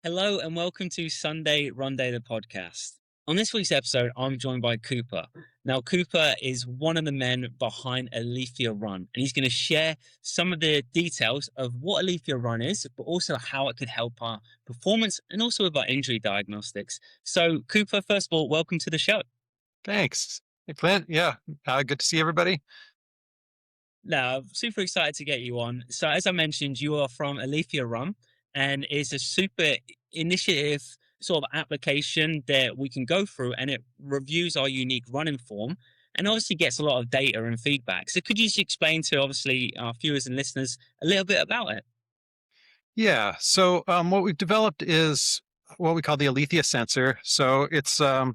Hello and welcome to Sunday Run Day, the podcast. On this week's episode, I'm joined by Cooper. Now, Cooper is one of the men behind Aletheia Run, and he's going to share some of the details of what Aletheia Run is, but also how it could help our performance and also with our injury diagnostics. So, Cooper, first of all, welcome to the show. Thanks. Hey, Clint. Yeah. Good to see everybody. Now, I'm super excited to get you on. So, as I mentioned, you are from Aletheia Run, and it's a super initiative sort of application that we can go through, and it reviews our unique running form and obviously gets a lot of data and feedback. So, could you just explain to obviously our viewers and listeners a little bit about it? Yeah. So what we've developed is what we call the Aletheia sensor. So it's a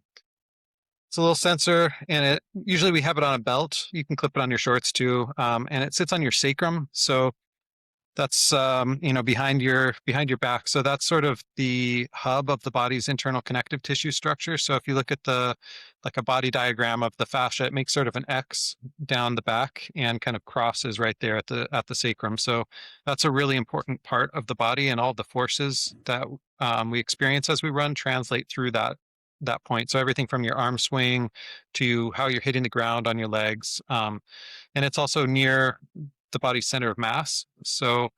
little sensor, and it usually we have it on a belt. You can clip it on your shorts too, and it sits on your sacrum. So that's behind your back. So that's sort of the hub of the body's internal connective tissue structure. So if you look at the like a body diagram of the fascia, it makes sort of an X down the back and kind of crosses right there at the sacrum. So that's a really important part of the body, and all the forces that we experience as we run translate through that point. So everything from your arm swing to how you're hitting the ground on your legs. And it's also near the body's center of mass. So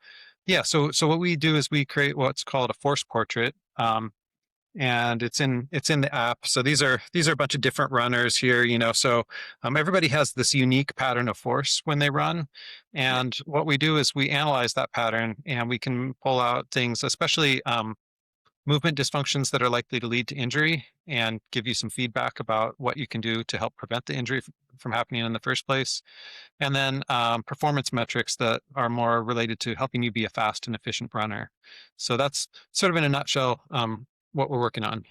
yeah, so what we do is we create what's called a force portrait. And it's in the app. So these are a bunch of different runners here, So everybody has this unique pattern of force when they run, Yeah. and what we do is we analyze that pattern, and we can pull out things, especially movement dysfunctions that are likely to lead to injury, and give you some feedback about what you can do to help prevent the injury from happening in the first place. And then performance metrics that are more related to helping you be a fast and efficient runner. So that's sort of in a nutshell what we're working on.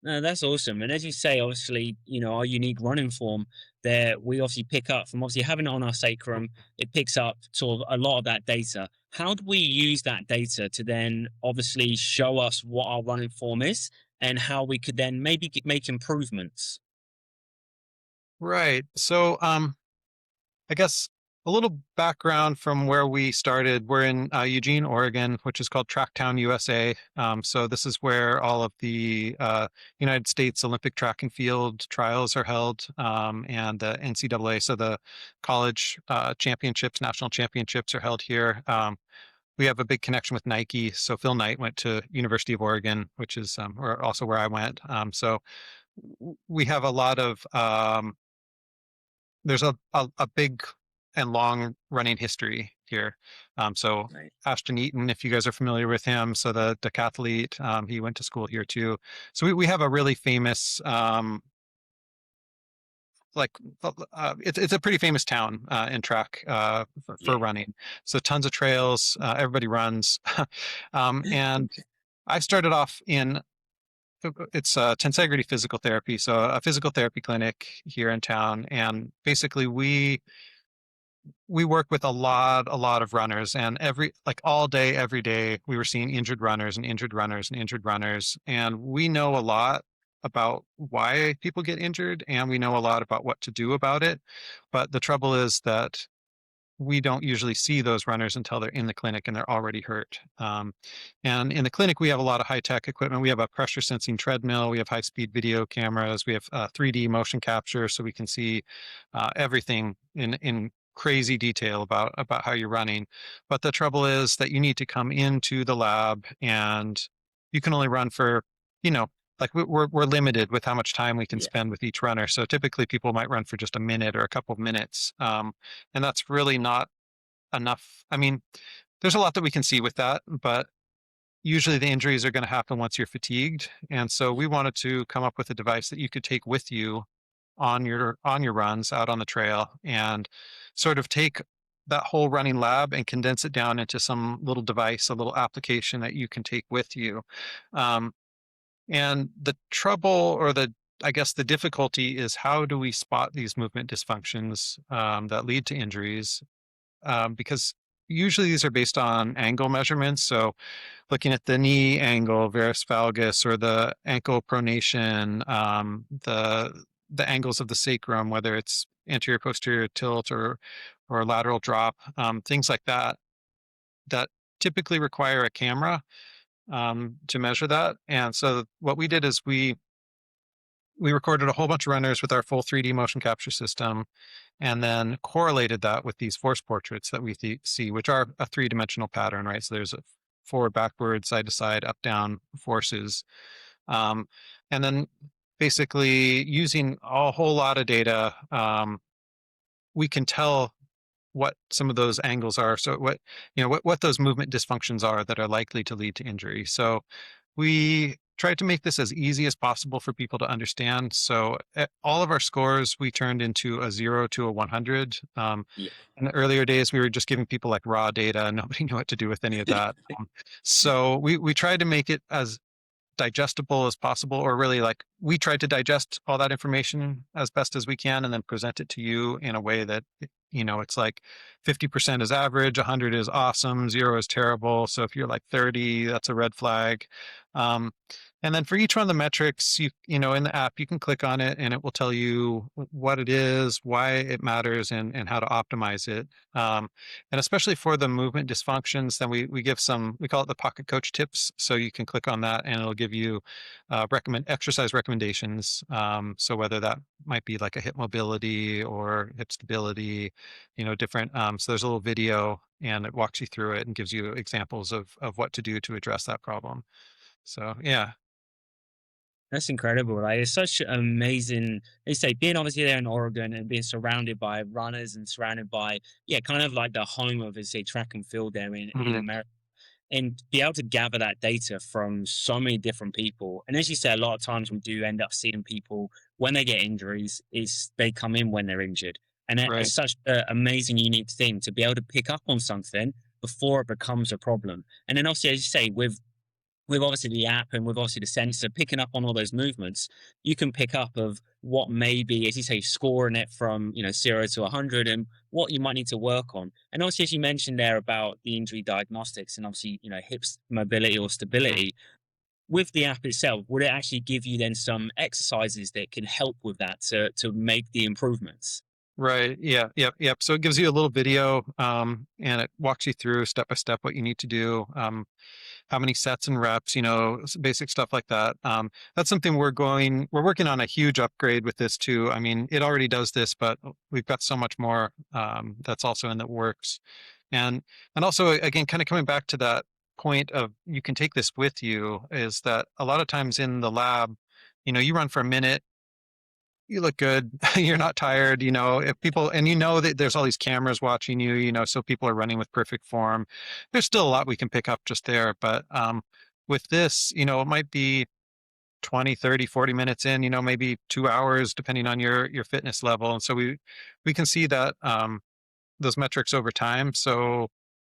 No, that's awesome. And as you say, obviously, our unique running form that we obviously pick up from obviously having it on our sacrum, it picks up sort of a lot of that data. How do we use that data to then obviously show us what our running form is and how we could then maybe make improvements? Right. So I guess a little background from where we started. We're in Eugene, Oregon, which is called Tracktown, USA. So this is where all of the United States Olympic track and field trials are held, and the NCAA, so the college championships, national championships are held here. We have a big connection with Nike. So Phil Knight went to University of Oregon, which is or also where I went. So we have a lot of there's a big and long running history here. So Right. Ashton Eaton, if you guys are familiar with him, so the decathlete, he went to school here too. So we have a really famous, like it's a pretty famous town in track for Yeah. running. So tons of trails, everybody runs, and I started off in it's tensegrity physical therapy, so a physical therapy clinic here in town, and basically we work with a lot of runners, and all day every day we were seeing injured runners and injured runners and injured runners, and we know a lot about why people get injured, and we know a lot about what to do about it. But the trouble is that we don't usually see those runners until they're in the clinic and they're already hurt. And in the clinic, we have a lot of high tech equipment. We have a pressure sensing treadmill. We have high speed video cameras. We have 3D motion capture, so we can see everything in crazy detail about how you're running. But the trouble is that you need to come into the lab, and you can only run for, you know, like we're limited with how much time we can Yeah. spend with each runner. So typically people might run for just a minute or a couple of minutes. And that's really not enough. I mean, there's a lot that we can see with that, but usually the injuries are going to happen once you're fatigued. And so we wanted to come up with a device that you could take with you on your runs out on the trail, and sort of take that whole running lab and condense it down into some little device, a little application that you can take with you. Um, and the trouble, or I guess the difficulty, is how do we spot these movement dysfunctions that lead to injuries? Because usually these are based on angle measurements. So looking at the knee angle, varus valgus, or the ankle pronation, the angles of the sacrum, whether it's anterior posterior tilt or lateral drop, things like that, that typically require a camera. to measure that. And so what we did is we recorded a whole bunch of runners with our full 3D motion capture system, and then correlated that with these force portraits that we see, which are a three-dimensional pattern, right? So there's a forward, backward, side to side, up, down forces. Um, and then basically using a whole lot of data, we can tell what some of those angles are. So what those movement dysfunctions are that are likely to lead to injury. So we tried to make this as easy as possible for people to understand. So all of our scores we turned into a 0 to a 100. Yeah. In the earlier days, we were just giving people like raw data, and nobody knew what to do with any of that. So we tried to make it as digestible as possible, or really like we tried to digest all that information as best as we can and then present it to you in a way that it's like 50% is average, 100 is awesome, 0 is terrible. So if you're like 30, that's a red flag. um, and then for each one of the metrics, in the app, you can click on it and it will tell you what it is, why it matters, and how to optimize it. And especially for the movement dysfunctions, then we give we call it the pocket coach tips. So you can click on that and it'll give you recommend exercise recommendations. So whether that might be like a hip mobility or hip stability, different. So there's a little video and it walks you through it and gives you examples of what to do to address that problem. So yeah. That's incredible. Like it's such an amazing. They say being obviously there in Oregon and being surrounded by runners and surrounded by kind of like the home of say track and field there in Mhm. America, and be able to gather that data from so many different people. And as you say, a lot of times we do end up seeing people when they get injuries is they come in when they're injured, and Right. it's such an amazing, unique thing to be able to pick up on something before it becomes a problem. And then obviously, as you say, with obviously the app and with obviously the sensor picking up on all those movements, you can pick up of what may be, as you say, scoring it from 0 to 100 and what you might need to work on. And obviously, as you mentioned there about the injury diagnostics and obviously hips mobility or Mhm. stability with the app itself, would it actually give you then some exercises that can help with that to make the improvements? Right. Yeah. Yep. Yep. So it gives you a little video, and it walks you through step by step what you need to do, how many sets and reps, basic stuff like that. That's something we're working on a huge upgrade with this too. I mean, it already does this, but we've got so much more, that's also in the works. And, and also again, kind of coming back to that point of you can take this with you, is that a lot of times in the lab, you run for a minute, you look good. You're not tired, if people, and that there's all these cameras watching you, so people are running with perfect form. There's still a lot we can pick up just there. But with this, it might be 20, 30, 40 minutes in, maybe 2 hours, depending on your fitness level. And so we can see that, those metrics over time. So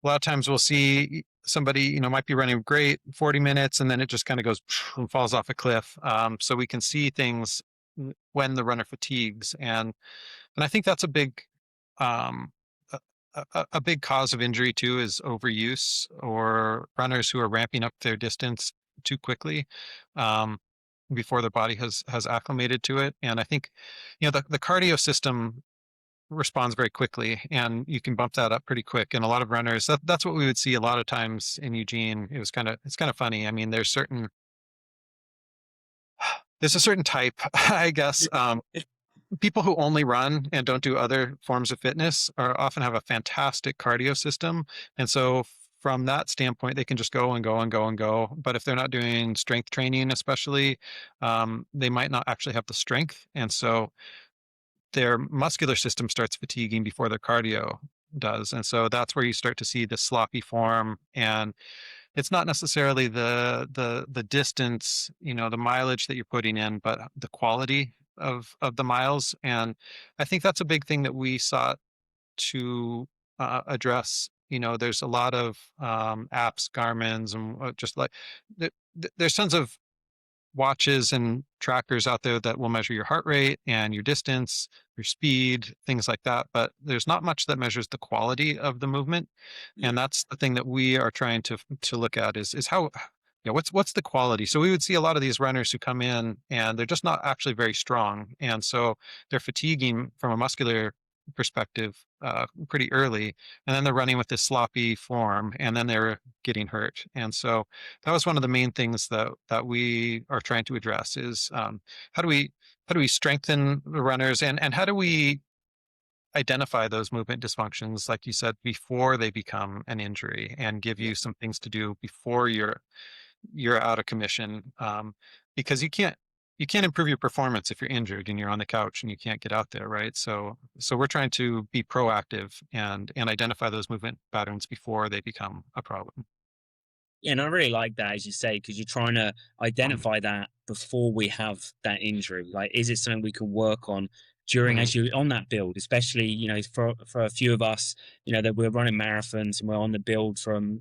a lot of times we'll see somebody, might be running great 40 minutes and then it just kind of goes and falls off a cliff. So we can see things when the runner fatigues. And I think that's a big, um, a big cause of injury too, is overuse or runners who are ramping up their distance too quickly, um, before their body has acclimated to it. And I think, the cardio system responds very quickly and you can bump that up pretty quick. And a lot of runners, that's what we would see a lot of times in Eugene. It's kind of funny. I mean, there's a certain type, I guess, people who only run and don't do other forms of fitness are often have a fantastic cardio system. And so from that standpoint, they can just go and go and go and go. But if they're not doing strength training, especially, they might not actually have the strength. And so their muscular system starts fatiguing before their cardio does. And so that's where you start to see the sloppy form. And it's not necessarily the distance, the mileage that you're putting in, but the quality of the miles. And I think that's a big thing that we sought to address. There's a lot of apps, Garmin's, and just like there's tons of watches and trackers out there that will measure your heart rate and your distance, your speed, things like that. But there's not much that measures the quality of the movement. Yeah. And that's the thing that we are trying to look at is how, what's the quality. So we would see a lot of these runners who come in and they're just not actually very strong. And so they're fatiguing from a muscular perspective pretty early, and then they're running with this sloppy form, and then they're getting hurt. And so that was one of the main things that we are trying to address is how do we how do we strengthen the runners, and how do we identify those movement dysfunctions, like you said, before they become an injury, and give Yeah. you some things to do before you're out of commission, because you can't improve your performance if you're injured and you're on the couch and you can't get out there, right? So we're trying to be proactive and identify those movement patterns before they become a problem. Yeah, and I really like that, as you say, because you're trying to identify that before we have that injury. Like, is it something we can work on during Right, as you on that build? Especially, for a few of us, that we're running marathons and we're on the build from,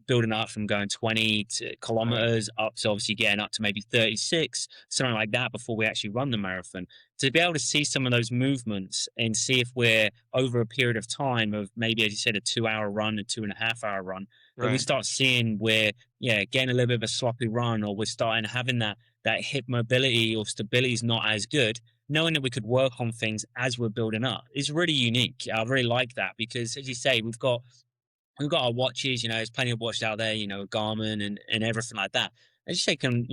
building up from going 20 to right, kilometers up to obviously getting up to maybe 36, something like that before we actually run the marathon. To be able to see some of those movements and see if we're over a period of time of maybe, as you said, a 2 hour run, a 2.5 hour run, that we right. start seeing where, yeah, getting a little bit of a sloppy run, or we're starting having that hip mobility or stability is not as good. Knowing that we could work on things as we're building up is really unique. I really like that because, as you say, we've got our watches, there's plenty of watches out there, Garmin and everything like that. And just can,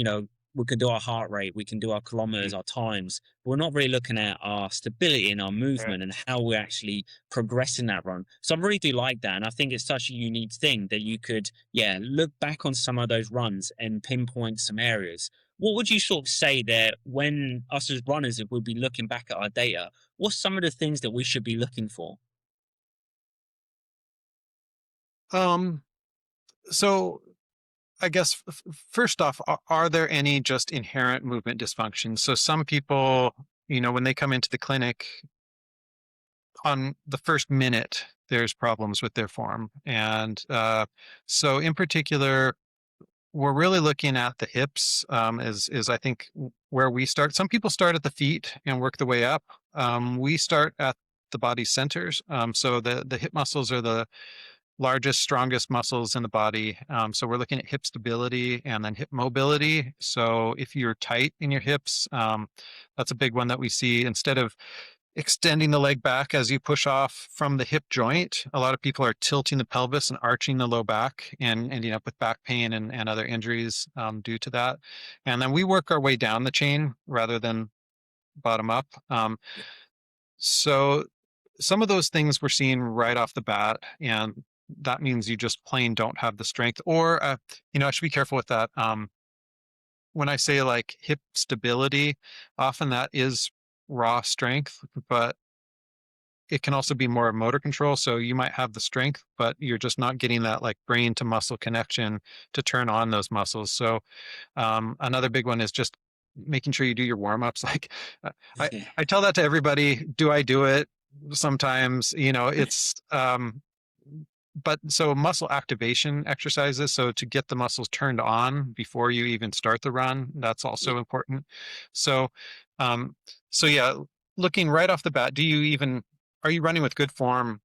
we can do our heart rate, we can do our Mhm. kilometers, our times. But we're not really looking at our stability and our Right. movement and how we're actually progressing that run. So I really do like that. And I think it's such a unique thing that you could, yeah, look back on some of those runs and pinpoint some areas. What would you sort of say that when us as runners, if we'll be looking back at our data, what's some of the things that we should be looking for? Um, so I guess first off, are there any just inherent movement dysfunctions? So some people, when they come into the clinic on the first minute, there's problems with their form. And so in particular, we're really looking at the hips, is I think where we start. Some people start at the feet and work the way up. We start at the body centers. So the hip muscles are the largest, strongest muscles in the body. So we're looking at hip stability and then hip mobility. So if you're tight in your hips, that's a big one that we see. Instead of extending the leg back as you push off from the hip joint, a lot of people are tilting the pelvis and arching the low back and ending up with back pain and other injuries due to that. And then we work our way down the chain rather than bottom up. So some of those things we're seeing right off the bat, and that means you just plain don't have the strength. Or, I should be careful with that. When I say like hip stability, often that is raw strength, but it can also be more motor control. So you might have the strength, but you're just not getting that like brain to muscle connection to turn on those muscles. So another big one is just making sure you do your warm ups. Like uh, Yeah. I tell that to everybody. Do I do it? Sometimes, it's but so muscle activation exercises. So to get the muscles turned on before you even start the run, that's Yeah. also important. So, um, so yeah, looking right off the bat, are you running with good form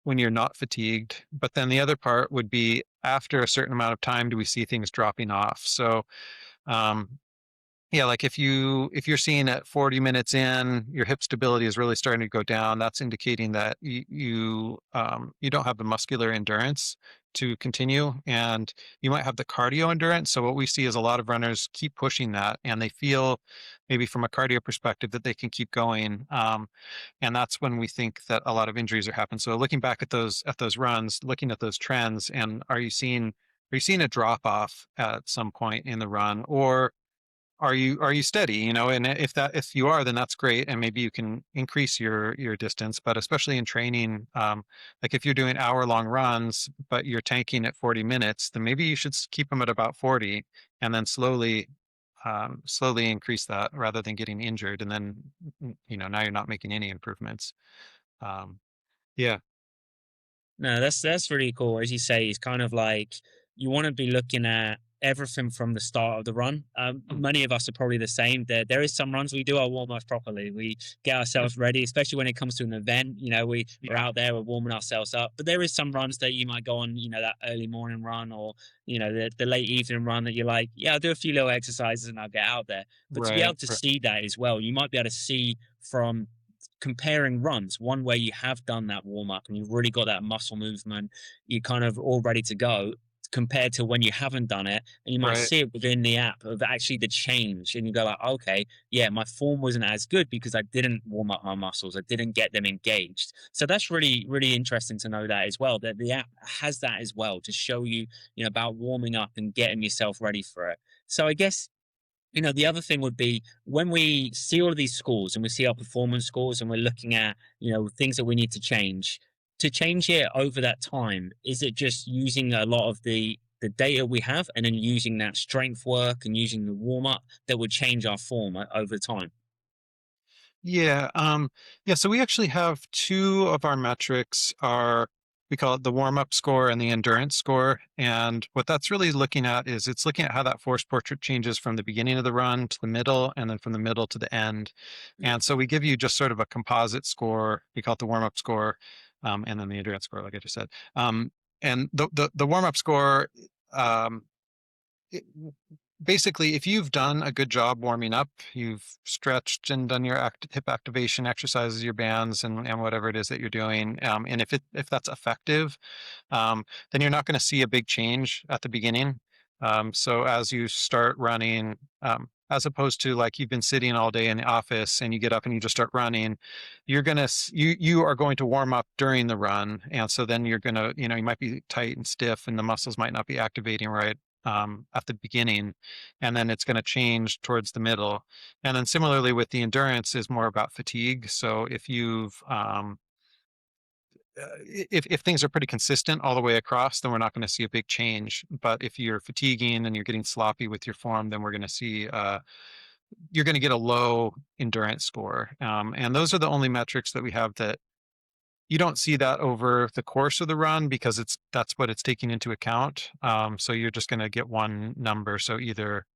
when you're not fatigued? But then the other part would be after a certain amount of time, do we see things dropping off? So, um, yeah, like if you're seeing at 40 minutes in, your hip stability is really starting to go down, that's indicating that you don't have the muscular endurance to continue, and you might have the cardio endurance. So what we see is a lot of runners keep pushing that, and they feel maybe from a cardio perspective that they can keep going. And that's when we think that a lot of injuries are happening. So looking back at those runs, looking at those trends, and are you seeing a drop off at some point in the run, or are you steady, and if you are, then that's great, and maybe you can increase your distance. But especially in training, like if you're doing hour-long runs but you're tanking at 40 minutes, then maybe you should keep them at about 40, and then slowly increase that rather than getting injured, and then now you're not making any improvements. um, yeah. No, that's really cool. As you say, it's kind of like you want to be looking at everything from the start of the run. Mm, Many of us are probably the same. There is some runs we do our warm ups properly. We get mm, ourselves ready, especially when it comes to an event. We're yeah, out there, we're warming ourselves up. But there is some runs that you might go on, that early morning run, or the late evening run that you're like, yeah, I'll do a few little exercises and I'll get out there. But to be right, able to right, see that as well, you might be able to see from comparing runs, one where you have done that warm up and you've really got that muscle movement, you're kind of all ready to go, compared to when you haven't done it, and you might Right. see it within the app of actually the change, and you go like, okay, yeah, my form wasn't as good because I didn't warm up my muscles, I didn't get them engaged. So that's really, really interesting to know that as well, that the app has that as well to show you, about warming up and getting yourself ready for it. So I guess, the other thing would be when we see all of these scores and we see our performance scores and we're looking at, things that we need to change it over that time, is it just using a lot of the data we have and then using that strength work and using the warm up that would change our form over time? Yeah, yeah. So we actually have two of our metrics are we call it the warm up score and the endurance score. And what that's really looking at is it's looking at how that force portrait changes from the beginning of the run to the middle and then from the middle to the end. And so we give you just sort of a composite score. We call it the warm up score, and then the endurance score, like I just said. And the warm up score, um, it, basically, if you've done a good job warming up, you've stretched and done your hip activation exercises, your bands, and whatever it is that you're doing, and if that's effective, then you're not going to see a big change at the beginning. So as you start running, as opposed to like you've been sitting all day in the office and you get up and you just start running, you are going to warm up during the run, and so then you're gonna you might be tight and stiff, and the muscles might not be activating right at the beginning, and then it's going to change towards the middle. And then similarly with the endurance is more about fatigue. So if you've if things are pretty consistent all the way across, then we're not going to see a big change. But if you're fatiguing and you're getting sloppy with your form, then we're going to see you're going to get a low endurance score. And those are the only metrics that we have that you don't see that over the course of the run because that's what it's taking into account. So you're just going to get one number. So either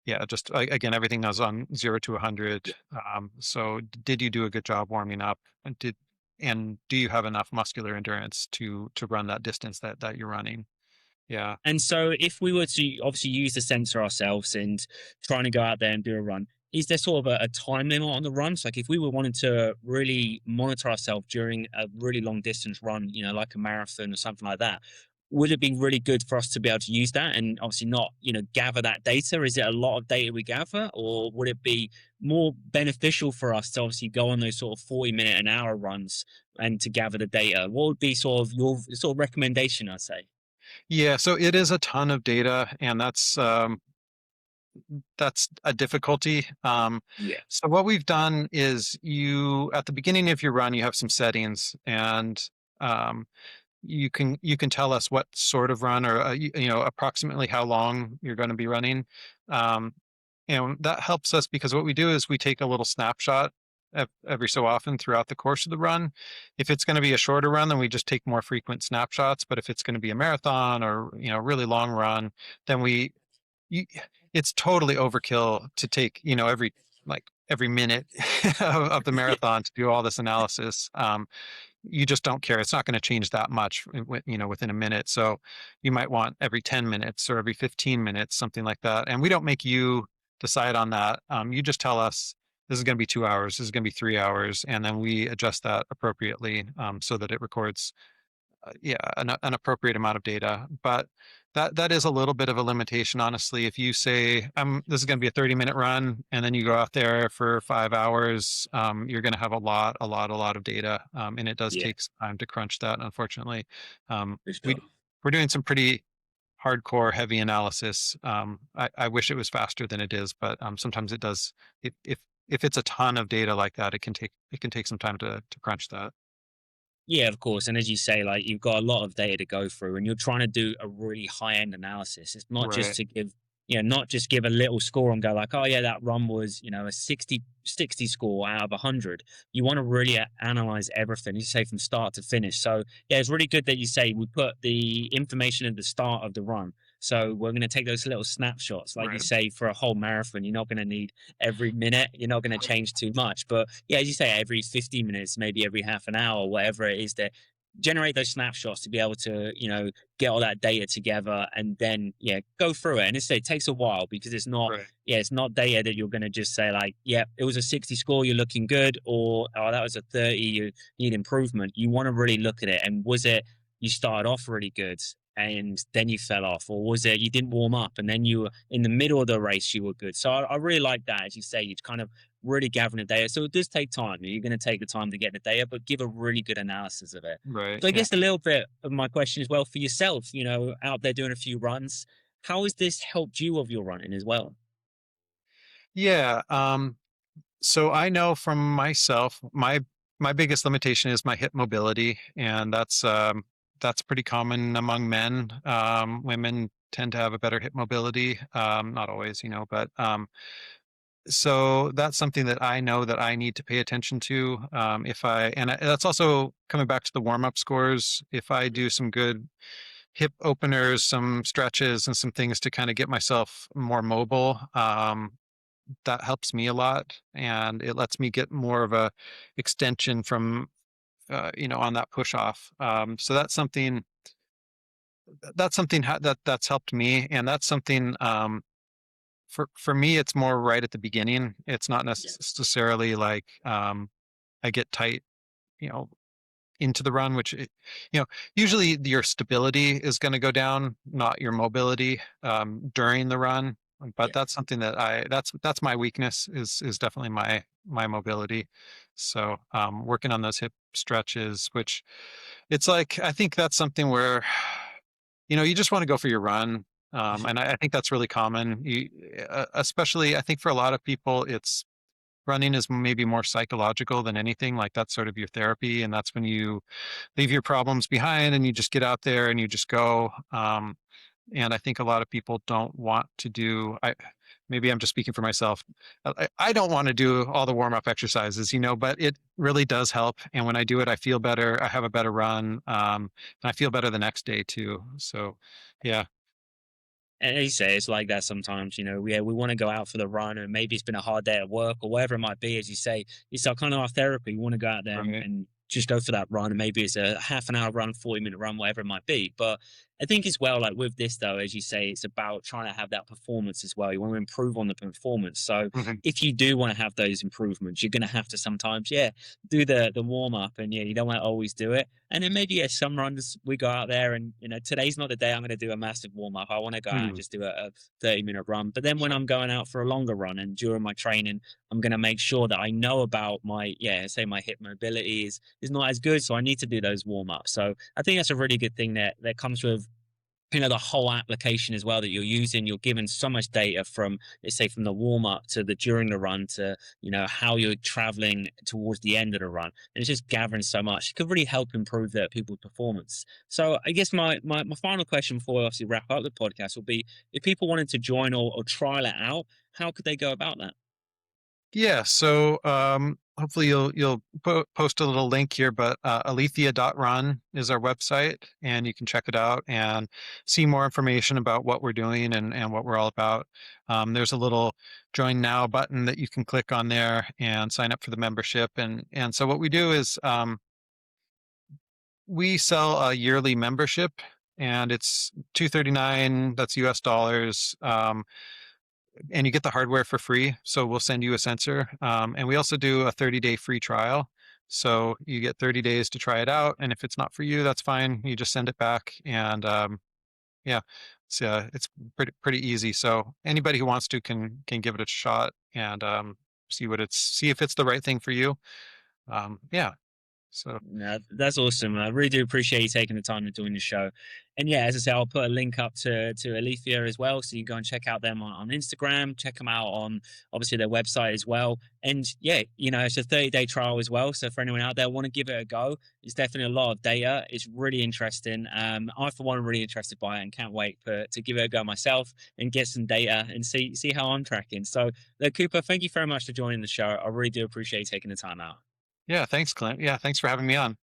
yeah, just again, everything is on 0 to 100. So did you do a good job warming up? And do you have enough muscular endurance to run that distance that you're running? Yeah. And so, if we were to obviously use the sensor ourselves and trying to go out there and do a run, is there sort of a time limit on the runs? Like, if we were wanting to really monitor ourselves during a really long distance run, like a marathon or something like that, would it be really good for us to be able to use that and obviously not, gather that data? Is it a lot of data we gather, or would it be more beneficial for us to obviously go on those sort of 40-minute an hour runs and to gather the data? What would be sort of your sort of recommendation, I'd say? Yeah, so it is a ton of data, and that's a difficulty. Yeah. So what we've done is you at the beginning of your run, you have some settings, and um, you can tell us what sort of run or approximately how long you're going to be running. Um, and that helps us because what we do is we take a little snapshot every so often throughout the course of the run. If it's going to be a shorter run, then we just take more frequent snapshots. But if it's going to be a marathon or really long run, then you, it's totally overkill to take every minute of the marathon to do all this analysis. You just don't care. It's not going to change that much, within a minute. So you might want every 10 minutes or every 15 minutes, something like that. And we don't make you decide on that. You just tell us this is going to be 2 hours, this is going to be 3 hours, and then we adjust that appropriately so that it records yeah, an appropriate amount of data. But that is a little bit of a limitation, honestly. If you say, this is going to be a 30-minute run, and then you go out there for 5 hours, you're going to have a lot of data. And it does Yeah, take some time to crunch that, unfortunately. Um, for we, sure. we're doing some pretty hardcore, heavy analysis. I wish it was faster than it is, but sometimes it does. If it's a ton of data like that, it can take some time to crunch that. Yeah, of course. And as you say, like you've got a lot of data to go through and you're trying to do a really high end analysis. It's not just Right, to give, not just give a little score and go like, oh yeah, that run was, a 60 score out of 100. You want to really analyze everything, you say from start to finish. So yeah, it's really good that you say we put the information at the start of the run. So we're going to take those little snapshots, like you right. say, for a whole marathon. You're not going to need every minute. You're not going to change too much. But yeah, as you say, every 50 minutes, maybe every half an hour, whatever it is that generate those snapshots to be able to, get all that data together and then, go through it. And it takes a while because Right. it's not data that you're going to just say like, yeah, it was a 60 score, you're looking good, or oh, that was a 30, you need improvement. You want to really look at it. And was it, you started off really good and then you fell off, or was it you didn't warm up and then you were in the middle of the race, you were good. So I really like that. As you say, you kind of really gathering the data. So it does take time. You're going to take the time to get the data, but give a really good analysis of it. Right. So I Yeah. guess a little bit of my question as well for yourself, out there doing a few runs, how has this helped you of your running as well? Yeah. So I know from myself, my biggest limitation is my hip mobility, and that's pretty common among men. Women tend to have a better hip mobility. Not always, but so that's something that I know that I need to pay attention to. If I and I, That's also coming back to the warm up scores. If I do some good hip openers, some stretches, and some things to kind of get myself more mobile, that helps me a lot, and it lets me get more of a extension from on that push off. So that's helped me, and that's something for me. It's more right at the beginning. It's not Yeah. necessarily like I get tight, you know, into the run, you know, usually your stability is going to go down, not your mobility during the run. But Yeah. that's something that that's my weakness is definitely my mobility. So working on those hip stretches, which it's like I think that's something where you just want to go for your run. And I think that's really common. Especially, I think for a lot of people, it's running is maybe more psychological than anything. Like that's sort of your therapy, and that's when you leave your problems behind and you just get out there and you just go. And I think a lot of people don't want to do. Maybe I'm just speaking for myself. I don't want to do all the warm up exercises, but it really does help. And when I do it, I feel better. I have a better run, and I feel better the next day too. So, yeah. And as you say, it's like that sometimes, we want to go out for the run and maybe it's been a hard day at work or whatever it might be. As you say, it's our kind of our therapy. We want to go out there and, Right. and just go for that run. And maybe it's a half an hour run, 40-minute run, whatever it might be. But I think as well, like with this though, as you say, it's about trying to have that performance as well. You want to improve on the performance. So Mhm. if you do want to have those improvements, you're going to have to sometimes, do the warm up, and you don't want to always do it. And then maybe some runs we go out there and today's not the day I'm going to do a massive warm up. I want to go out and Mhm. just do a 30-minute run. But then when Sure. I'm going out for a longer run and during my training, I'm going to make sure that I know about my say my hip mobility is not as good, so I need to do those warm ups. So I think that's a really good thing that comes with the whole application as well that you're using. You're given so much data from, let's say, from the warm up to the during the run to how you're traveling towards the end of the run, and it's just gathering so much. It could really help improve people's performance. So I guess my final question before we obviously wrap up the podcast will be, if people wanted to join or trial it out, how could they go about that? Yeah, so hopefully you'll post a little link here, but Aletheia.run is our website, and you can check it out and see more information about what we're doing and what we're all about. There's a little join now button that you can click on there and sign up for the membership. And so what we do is we sell a yearly membership, and it's 239. That's US dollars. And you get the hardware for free. So we'll send you a sensor. And we also do a 30-day free trial. So you get 30 days to try it out. And if it's not for you, that's fine. You just send it back. And yeah, it's pretty easy. So anybody who wants to can give it a shot and see if it's the right thing for you. Yeah. So No, that's awesome. I really do appreciate you taking the time to join the show. And yeah, as I say, I'll put a link up to Aletheia as well. So you can go and check out them on Instagram, check them out on obviously their website as well. And yeah, it's a 30-day trial as well. So for anyone out there want to give it a go, it's definitely a lot of data. It's really interesting. I for one am really interested by it and can't wait to give it a go myself and get some data and see how I'm tracking. So Cooper, thank you very much for joining the show. I really do appreciate you taking the time out. yeah, thanks, Clint. Yeah, thanks for having me on.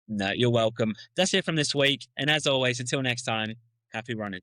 No, you're welcome. That's it from this week. And as always, until next time, happy running.